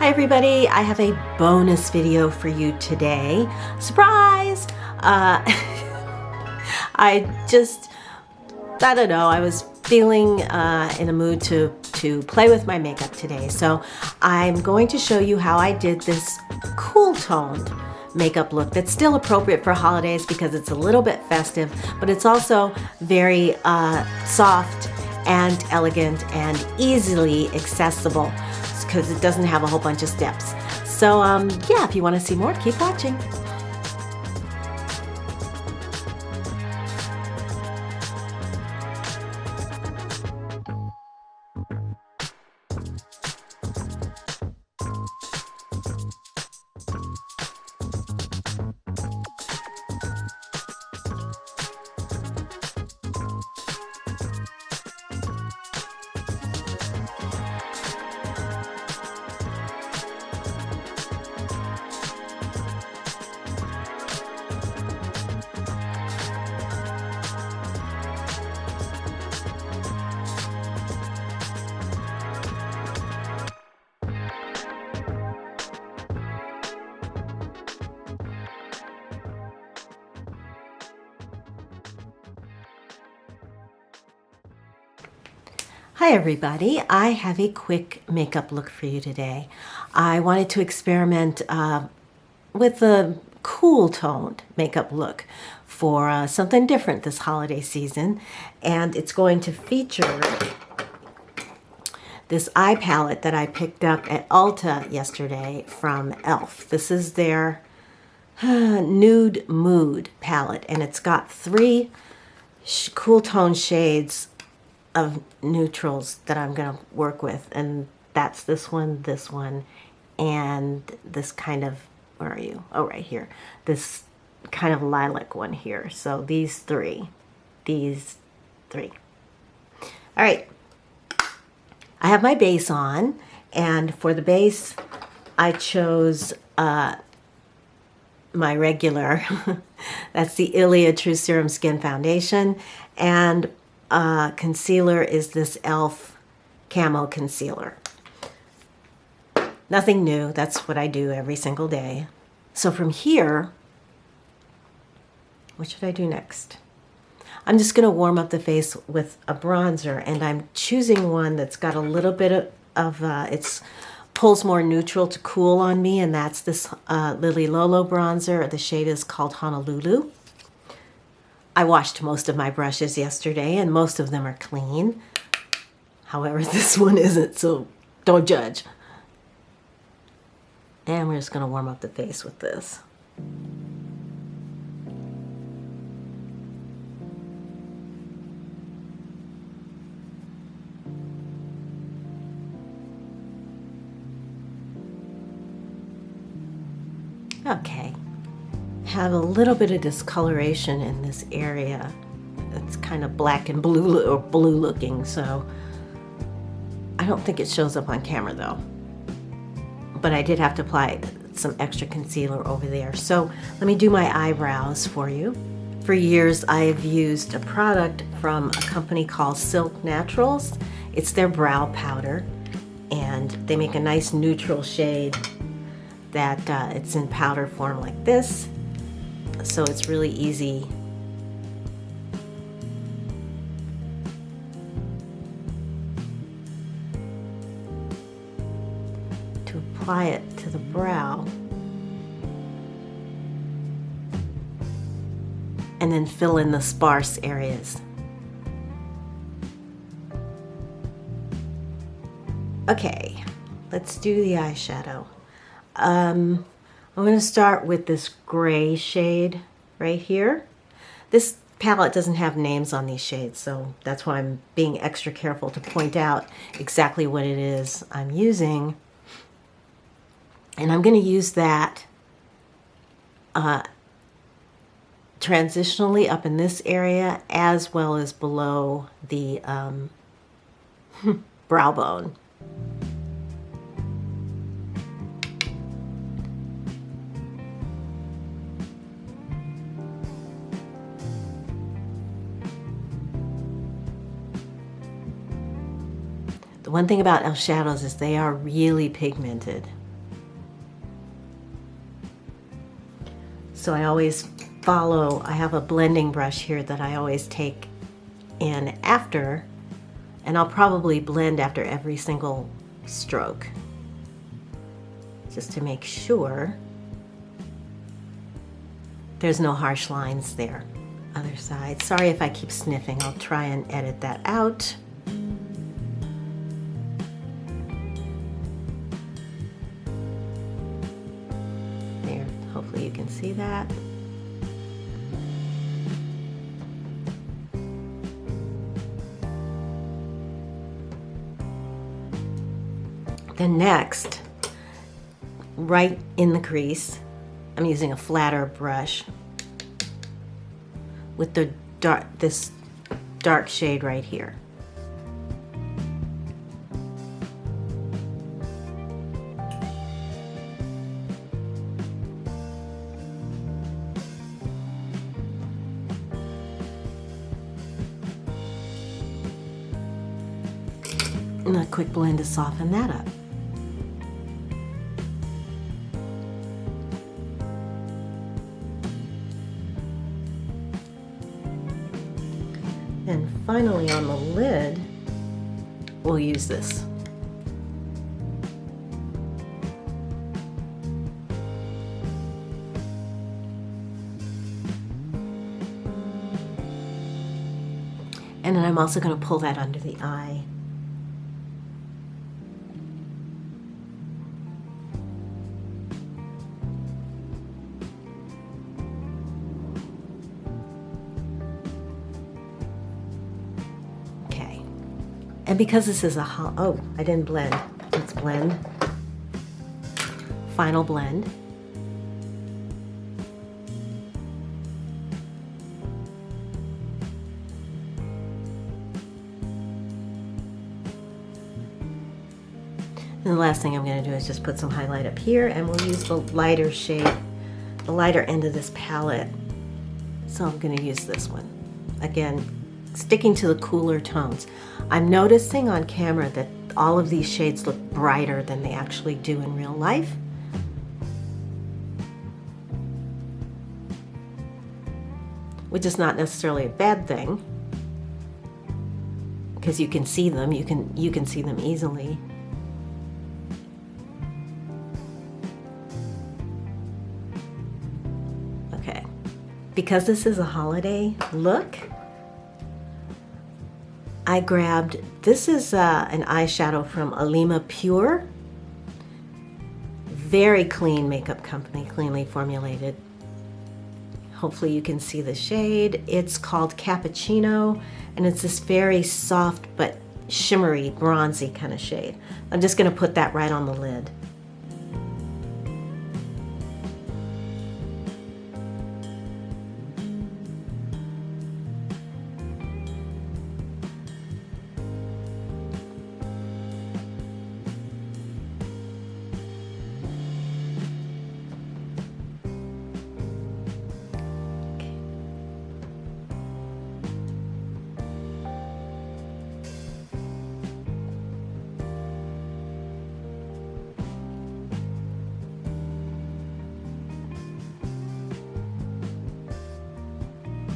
Hi everybody, I have a bonus video for you today. Surprise! I don't know, I was feeling in a mood to play with my makeup today. So I'm going to show you how I did this cool toned makeup look that's still appropriate for holidays because it's a little bit festive, but it's also very soft and elegant and easily accessible because it doesn't have a whole bunch of steps. So yeah, if you want to see more, keep watching. Hi everybody, I have a quick makeup look for you today. I wanted to experiment with a cool toned makeup look for something different this holiday season, and it's going to feature this eye palette that I picked up at Ulta yesterday from e.l.f. This is their Nude Mood palette, and it's got three cool tone shades of neutrals that I'm going to work with, and that's this one, and this kind of, where are you? Oh, right here. This kind of lilac one here. So these three. All right. I have my base on, and for the base, I chose my regular. That's the Ilia True Serum Skin Foundation, and concealer is this e.l.f. Camo Concealer. Nothing new. That's what I do every single day. So from here, what should I do next? I'm just going to warm up the face with a bronzer, and I'm choosing one that's got a little bit of it's pulls more neutral to cool on me, and that's this Lily Lolo bronzer. The shade is called Honolulu. I washed most of my brushes yesterday, and most of them are clean. However, this one isn't, so don't judge. And we're just going to warm up the face with this. Okay. Have a little bit of discoloration in this area. It's kind of black and blue or blue looking, so I don't think it shows up on camera though. But I did have to apply some extra concealer over there. So let me do my eyebrows for you. For years I've used a product from a company called Silk Naturals. It's their brow powder, and they make a nice neutral shade that it's in powder form like this. So it's really easy to apply it to the brow and then fill in the sparse areas. Okay, let's do the eyeshadow. I'm going to start with this gray shade right here. This palette doesn't have names on these shades, so that's why I'm being extra careful to point out exactly what it is I'm using. And I'm going to use that transitionally up in this area as well as below the brow bone. The one thing about e.l.f. shadows is they are really pigmented. So I always I have a blending brush here that I always take in after, and I'll probably blend after every single stroke, just to make sure there's no harsh lines there. Other side. Sorry if I keep sniffing. I'll try and edit that out. There, hopefully you can see that. Then next, right in the crease, I'm using a flatter brush with this dark shade right here. And a quick blend to soften that up. And finally on the lid, we'll use this. And then I'm also going to pull that under the eye. And because this is oh, I didn't blend. Let's blend. Final blend. And the last thing I'm going to do is just put some highlight up here, and we'll use the lighter shade, the lighter end of this palette. So I'm going to use this one. Again, sticking to the cooler tones. I'm noticing on camera that all of these shades look brighter than they actually do in real life. Which is not necessarily a bad thing, because you can see them, you can see them easily. Okay. Because this is a holiday look, I grabbed, this is an eyeshadow from Alima Pure. Very clean makeup company, cleanly formulated. Hopefully you can see the shade. It's called Cappuccino, and it's this very soft but shimmery, bronzy kind of shade. I'm just going to put that right on the lid.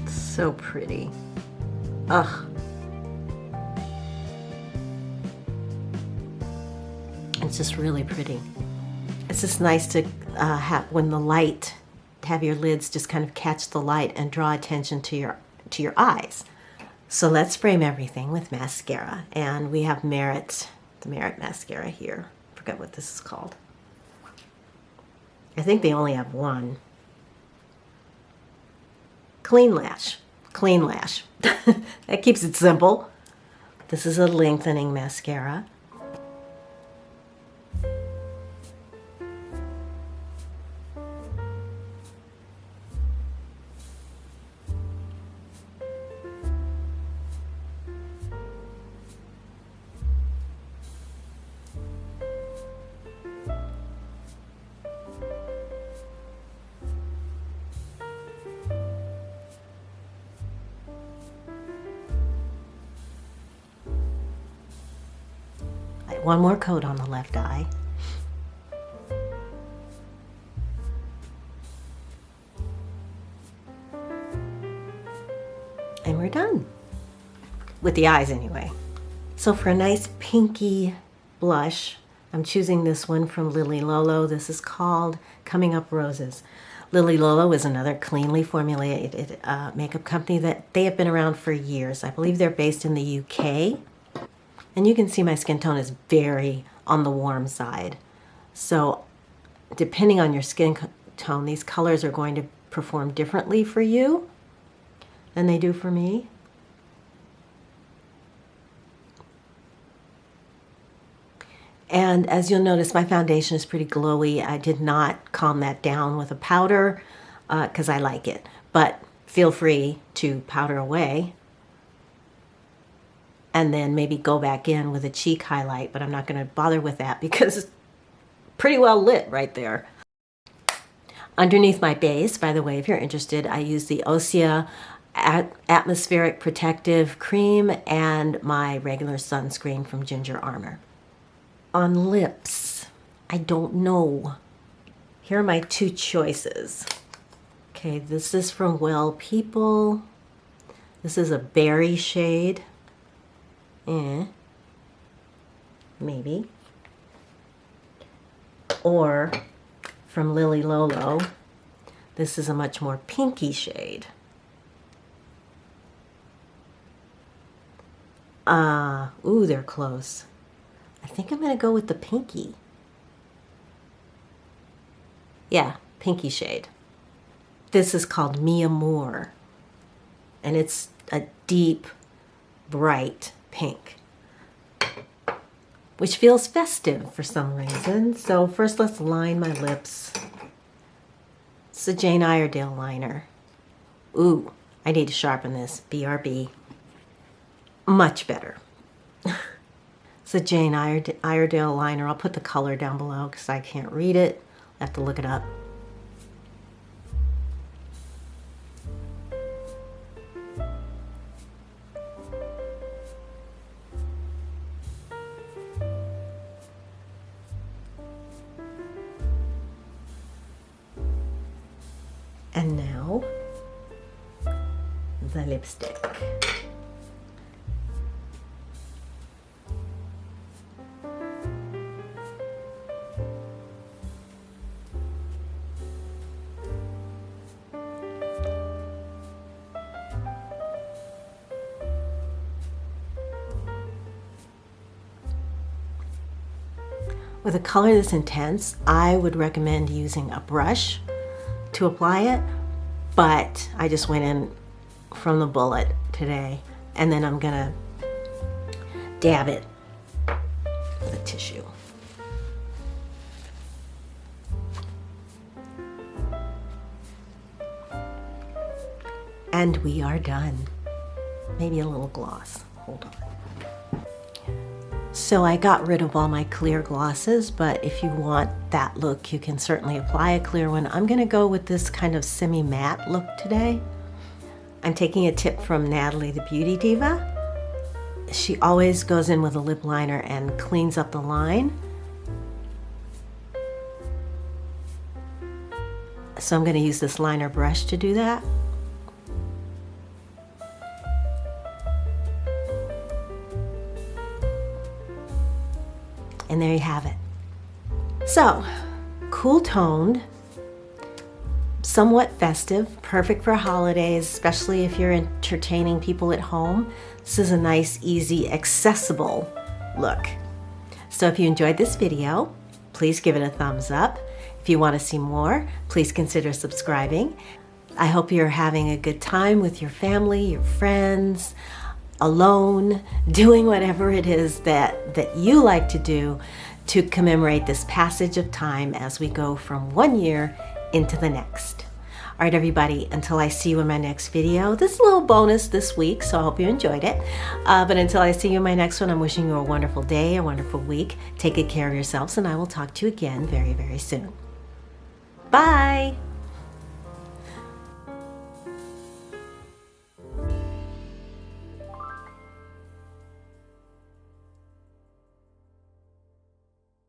So pretty. Ugh. It's just really pretty. It's just nice to have when the light, have your lids just kind of catch the light and draw attention to your eyes. So let's frame everything with mascara, and we have Merit, the Merit mascara here. I forgot what this is called. I think they only have one. Clean Lash. Clean Lash. That keeps it simple. This is a lengthening mascara. One more coat on the left eye. we're done. With the eyes anyway. So for a nice pinky blush, I'm choosing this one from Lily Lolo. This is called Coming Up Roses. Lily Lolo is another cleanly formulated makeup company that they have been around for years. I believe they're based in the UK. And you can see my skin tone is very on the warm side. So depending on your skin tone, these colors are going to perform differently for you than they do for me. And as you'll notice, my foundation is pretty glowy. I did not calm that down with a powder because I like it. But feel free to powder away and then maybe go back in with a cheek highlight. But I'm not going to bother with that because it's pretty well lit right there. Underneath my base, by the way, if you're interested, I use the Osea Atmospheric Protective Cream and my regular sunscreen from Ginger Armor. On lips, I don't know. Here are my two choices. Okay, this is from Well People. This is a berry shade. Maybe. Or from Lily Lolo, this is a much more pinky shade. Ooh, they're close. I think I'm going to go with the pinky. Yeah, pinky shade. This is called Mi Amour, and it's a deep, bright pink, which feels festive for some reason. So first let's line my lips. It's a Jane Iredale liner. Ooh, I need to sharpen this. BRB. Much better. It's a Jane Iredale liner. I'll put the color down below because I can't read it. I have to look it up. And now, the lipstick. With a color this intense, I would recommend using a brush to apply it, but I just went in from the bullet today, and then I'm gonna dab it with a tissue. And we are done. Maybe a little gloss. Hold on. So I got rid of all my clear glosses, but if you want that look, you can certainly apply a clear one. I'm gonna go with this kind of semi-matte look today. I'm taking a tip from Natalie, the Beauty Diva. She always goes in with a lip liner and cleans up the line. So I'm gonna use this liner brush to do that. And there you have it. So, cool toned, somewhat festive, perfect for holidays, especially if you're entertaining people at home. This is a nice, easy, accessible look. So if you enjoyed this video, please give it a thumbs up. If you want to see more, please consider subscribing. I hope you're having a good time with your family, your friends, alone, doing whatever it is that you like to do to commemorate this passage of time as we go from one year into the next. All right, everybody, until I see you in my next video, this is a little bonus this week, so I hope you enjoyed it. But until I see you in my next one, I'm wishing you a wonderful day, a wonderful week. Take good care of yourselves, and I will talk to you again very, very soon. Bye.